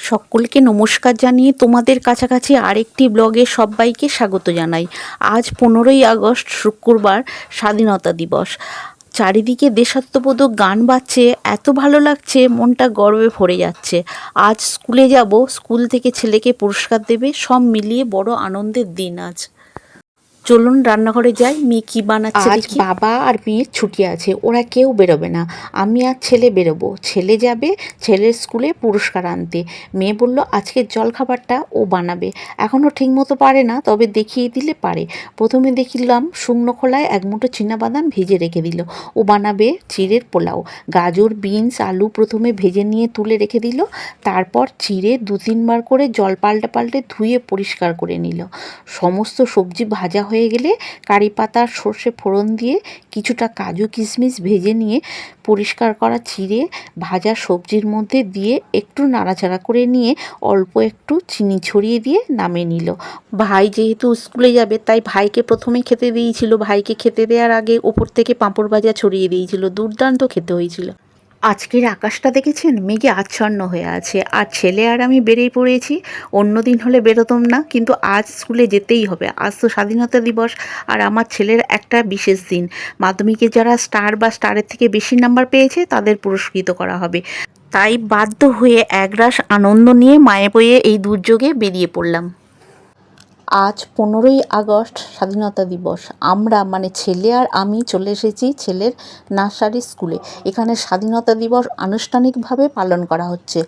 সকলকে নমস্কার জানিয়ে তোমাদের কাছাকাছি আরেকটি ব্লগে সবাইকে স্বাগত জানাই। আজ 15ই আগস্ট শুক্রবার, স্বাধীনতা দিবস। চারিদিকে দেশাত্মবোধক গান বাজছে, এত ভালো লাগছে, মনটা গর্বে ভরে যাচ্ছে। আজ স্কুলে যাব, স্কুল থেকে ছেলেকে পুরস্কার দেবে, সব মিলিয়ে বড় আনন্দের দিন আজ। চলুন রান্নাঘরে যাই, মেয়ে কি বানাচ্ছে দেখি। বাবা আর মেয়ের ছুটি আছে, ওরা কেউ বেরোবে না, আমি আর ছেলে বেরোবো। ছেলে যাবে ছেলের স্কুলে পুরস্কার আনতে। মেয়ে বলল আজকের জলখাবারটা ও বানাবে, এখনও ঠিকমতো পারে না, তবে দেখিয়ে দিলে পারে। প্রথমে দেখিলাম শুকনো খোলায় এক মুঠো চীনাবাদাম ভেজে রেখে দিল। ও বানাবে চিড়ের পোলাও। গাজর, বিনস, আলু প্রথমে ভেজে নিয়ে তুলে রেখে দিল, তারপর চিড়ে 2-3 বার করে জল পাল্টে পাল্টে ধুয়ে পরিষ্কার করে নিল। সমস্ত সবজি ভাজা হয়ে গেলে কারি পাতা আর সর্ষে ফোড়ন দিয়ে কিছুটা কাজু কিশমিশ ভেজে নিয়ে পরিষ্কার করা চিড়ে ভাজা সবজির মধ্যে দিয়ে একটু নাড়াচাড়া করে নিয়ে অল্প একটু চিনি ছড়িয়ে দিয়ে নামিয়ে নিল। ভাই যেহেতু স্কুলে যাবে তাই ভাইকে প্রথমেই খেতে দিয়েছিল। ভাইকে খেতে দেওয়ার আগে ওপর থেকে পাঁপড় ভাজা ছড়িয়ে দিয়েছিল, দুর্দান্ত খেতে হয়েছিল। আজকের আকাশটা দেখেছেন, মেঘে আচ্ছন্ন হয়ে আছে। আর ছেলে আর আমি বেরিয়ে পড়েছি। অন্য দিন হলে বেরোতাম না, কিন্তু আজ স্কুলে যেতেই হবে। আজ তো স্বাধীনতা দিবস, আর আমার ছেলের একটা বিশেষ দিন। মাধ্যমিকে যারা স্টার বা স্টারের থেকে বেশি নাম্বার পেয়েছে তাদের পুরস্কৃত করা হবে। তাই বাধ্য হয়ে একরাশ আনন্দ নিয়ে মায়ে বয়ে এই দুর্যোগে বেরিয়ে পড়লাম। আজ 15ই আগস্ট, স্বাধীনতা দিবস। আমরা মানে ছেলে আর আমি চলে এসেছি ছেলের নার্সারি স্কুলে। এখানে স্বাধীনতা দিবস আনুষ্ঠানিকভাবে পালন করা হচ্ছে।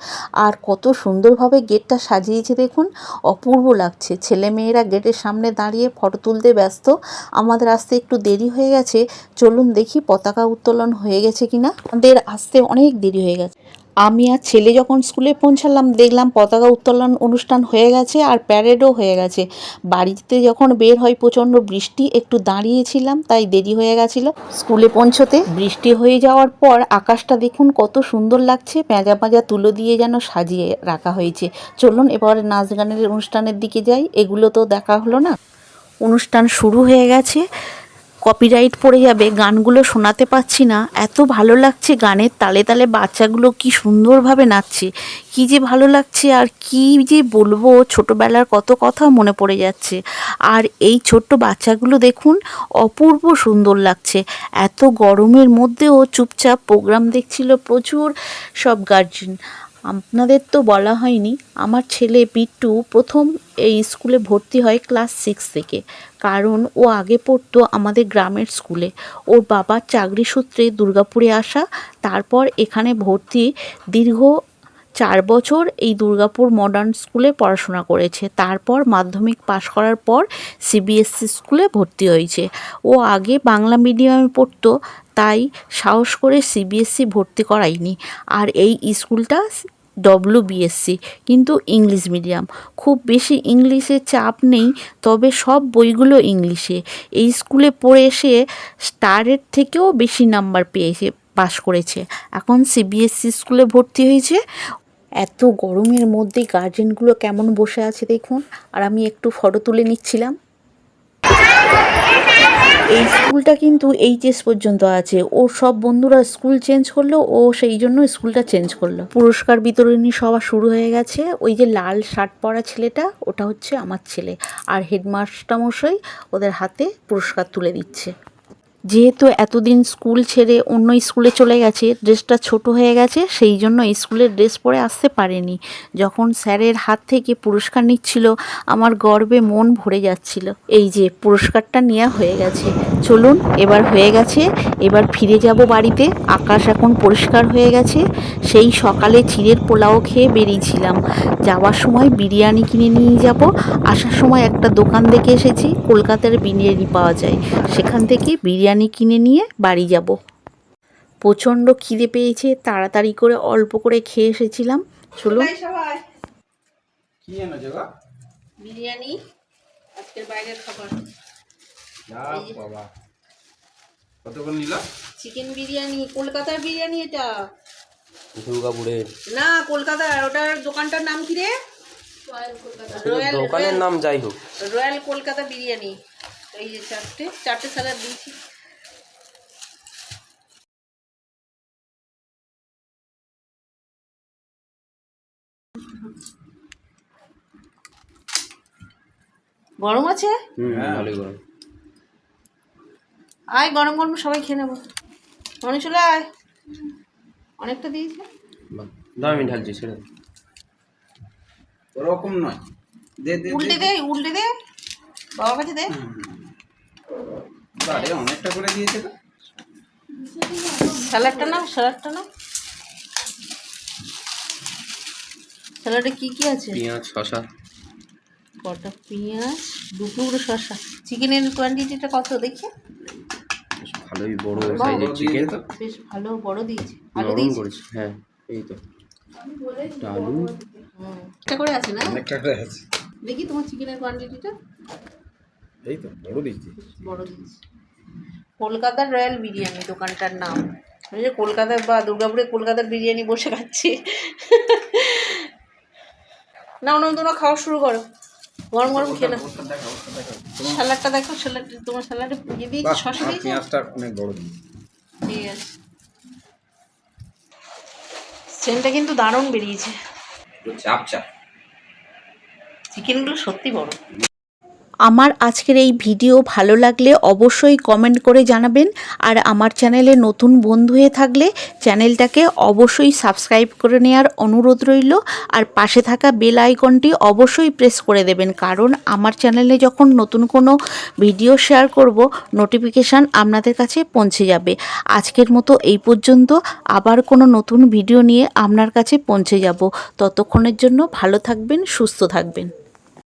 আর কত সুন্দরভাবে গেটটা সাজিয়েছে দেখুন, অপূর্ব লাগছে। ছেলেমেয়েরা গেটের সামনে দাঁড়িয়ে ফটো তুলতে ব্যস্ত। আমাদের আসতে একটু দেরি হয়ে গেছে। চলুন দেখি পতাকা উত্তোলন হয়ে গেছে কিনা। আমাদের আসতে অনেক দেরি হয়ে গেছে। আমি আর ছেলে যখন স্কুলে পৌঁছালাম দেখলাম পতাকা উত্তোলন অনুষ্ঠান হয়ে গেছে আর প্যারেডও হয়ে গেছে। বাড়িতে যখন বের হয় প্রচণ্ড বৃষ্টি, একটু দাঁড়িয়েছিলাম তাই দেরি হয়ে গেছিলো স্কুলে পৌঁছতে। বৃষ্টি হয়ে যাওয়ার পর আকাশটা দেখুন কত সুন্দর লাগছে, পেঁজা পেঁজা তুলো দিয়ে যেন সাজিয়ে রাখা হয়েছে। চলুন এবার নাচ গানের অনুষ্ঠানের দিকে যাই, এগুলো তো দেখা হলো না। অনুষ্ঠান শুরু হয়ে গেছে। কপিরাইট পড়ে যাবে, গানগুলো শোনাতে পাচ্ছি না। এত ভালো লাগছে, গানের তালে তালে বাচ্চাগুলো কি সুন্দরভাবে নাচছে, কি যে ভালো লাগছে। আর কি যে বলবো, ছোটোবেলার কত কথা মনে পড়ে যাচ্ছে। আর এই ছোট্ট বাচ্চাগুলো দেখুন, অপূর্ব সুন্দর লাগছে। এত গরমের মধ্যেও চুপচাপ প্রোগ্রাম দেখছিল প্রচুর সব গার্জিয়ান। আপনাদের তো বলা হয়নি, আমার ছেলে বিট্টু প্রথম এই স্কুলে ভর্তি হয় ক্লাস 6 থেকে। কারণ ও আগে পড়তো আমাদের গ্রামের স্কুলে। ওর বাবার চাকরি সূত্রে দুর্গাপুরে আসা, তারপর এখানে ভর্তি। দীর্ঘ 4 বছর এই দুর্গাপুর মডার্ন স্কুলে পড়াশোনা করেছে। তারপর মাধ্যমিক পাশ করার পর সিবিএসসি স্কুলে ভর্তি হয়েছে। ও আগে বাংলা মিডিয়ামে পড়তো, তাই সাহস করে সিবিএসসি ভর্তি করাইনি। আর এই স্কুলটা WBSC, কিন্তু ইংলিশ মিডিয়াম। খুব বেশি ইংলিশের চাপ নেই, তবে সব বইগুলো ইংলিশে। এই স্কুলে পড়ে এসে স্টারের থেকেও বেশি নাম্বার পেয়েছে, পাশ করেছে। এখন সিবিএসসি স্কুলে ভর্তি হয়েছে। এত গরমের মধ্যে গার্জেনগুলো কেমন বসে আছে দেখুন, আর আমি একটু ফটো তুলে নিচ্ছিলাম। এই স্কুলটা কিন্তু এইচএস পর্যন্ত আছে। ওর সব বন্ধুরা স্কুল চেঞ্জ করলো, ও সেই জন্য স্কুলটা চেঞ্জ করলো। পুরস্কার বিতরণী সভা শুরু হয়ে গেছে। ওই যে লাল শার্ট পরা ছেলেটা, ওটা হচ্ছে আমার ছেলে। আর হেডমাস্টার মশাই ওদের হাতে পুরস্কার তুলে দিচ্ছে। যেহেতু এতদিন স্কুল ছেড়ে অন্য স্কুলে চলে গেছে, ড্রেসটা ছোট হয়ে গেছে, সেই জন্য স্কুলের ড্রেস পরে আসতে পারেনি। যখন স্যারের হাত থেকে পুরস্কার নিচ্ছিল, আমার গর্বে মন ভরে যাচ্ছিল। এই যে পুরস্কারটা নেওয়া হয়ে গেছে। চলুন এবার হয়ে গেছে, এবার ফিরে যাব বাড়িতে। আকাশ এখন পরিষ্কার হয়ে গেছে। সেই সকালে চিড়ের পোলাও খেয়ে বেরিয়েছিলাম। যাওয়ার সময় বিরিয়ানি কিনে নিয়ে যাব। আসার সময় একটা দোকান দেখে এসেছি, কলকাতার বিরিয়ানি পাওয়া যায়, সেখান থেকে বিরিয়ানি কিনে নিয়ে বাড়ি যাব। প্রচণ্ড খিদে পেয়েছে, তাড়াতাড়ি করে অল্প করে খেয়ে এসেছিলাম। চলুন। বিরিয়ানি আজকের বাইরের খাবার। কত করে নিলা? চিকেন বিরিয়ানি, কলকাতার বিরিয়ানি এটা। দুর্গাপুরের না, কলকাতার। ওটার দোকানটার নাম কি রে? দোকানের নাম যাই হোক, রয়্যাল কলকাতা বিরিয়ানি। এই যে চারটে স্যালাড দিয়েছি। গরম আছে? ভালোই গরম। আয় গরম গরম সবাই খেয়ে নেবো। মনে চলে আয়, অনেকটা দিয়েছে। দাও আমি ঢালছি, ছেড়ে দাও। ওরকম নয়, দে দে উল্টে দে, উল্টে দে, বাবার কাছে দে। বারে অনেকটা করে দিয়েছে তো। স্যালাডটা নাও, স্যালাডটা নাও। স্যালাডে কি কি আছে? পেঁয়াজ, শসা। কটা পেঁয়াজ, দু টুকরো শসা। চিকেনের কোয়ান্টিটিটা কত দেখি? বেশ ভালোই বড় বাহ, সাইজের চিকেন। বেশ ভালো বড় দিয়েছে। আলু নরম দিয়েছে? করেছে, হ্যাঁ। এই তো একটা আলু। একটা করে আছে না? অনেকটা করে আছে। দেখি তোমার চিকেনের কোয়ান্টিটিটা। এই তো বড় দিয়েছি। বড় দিয়েছে। কলকাতার রয়্যাল বিরিয়ানি দোকানটার নাম। আমি যে কলকাতায় বা দুর্গাপুরে কলকাতার বিরিয়ানি বসে খাচ্ছি। না না, তোমরা খাওয়া শুরু করো, গরম গরম খেয়ে নাও। স্যালাডটা দেখো, স্যালাডটা তোমার স্যালাডে ইয়ে দিয়েছি, শসা দিয়েছি। পেঁয়াজটা অনেক বড় দিয়েছি। ঠিক আছে, সেন্টটা কিন্তু দারুণ বেরিয়েছে। চাপ চাপ। চিকেনগুলো সত্যি বড়। আমার আজকের এই ভিডিও ভালো লাগলে অবশ্যই কমেন্ট করে জানাবেন, আর আমার চ্যানেলে নতুন বন্ধু হয়ে থাকলে চ্যানেলটাকে অবশ্যই সাবস্ক্রাইব করে নেওয়ার অনুরোধ রইল, আর পাশে থাকা বেল আইকনটি অবশ্যই প্রেস করে দেবেন, কারণ আমার চ্যানেলে যখন নতুন কোনো ভিডিও শেয়ার করব নোটিফিকেশান আপনাদের কাছে পৌঁছে যাবে। আজকের মতো এই পর্যন্ত, আবার কোনো নতুন ভিডিও নিয়ে আপনার কাছে পৌঁছে যাব। ততক্ষণের জন্য ভালো থাকবেন, সুস্থ থাকবেন।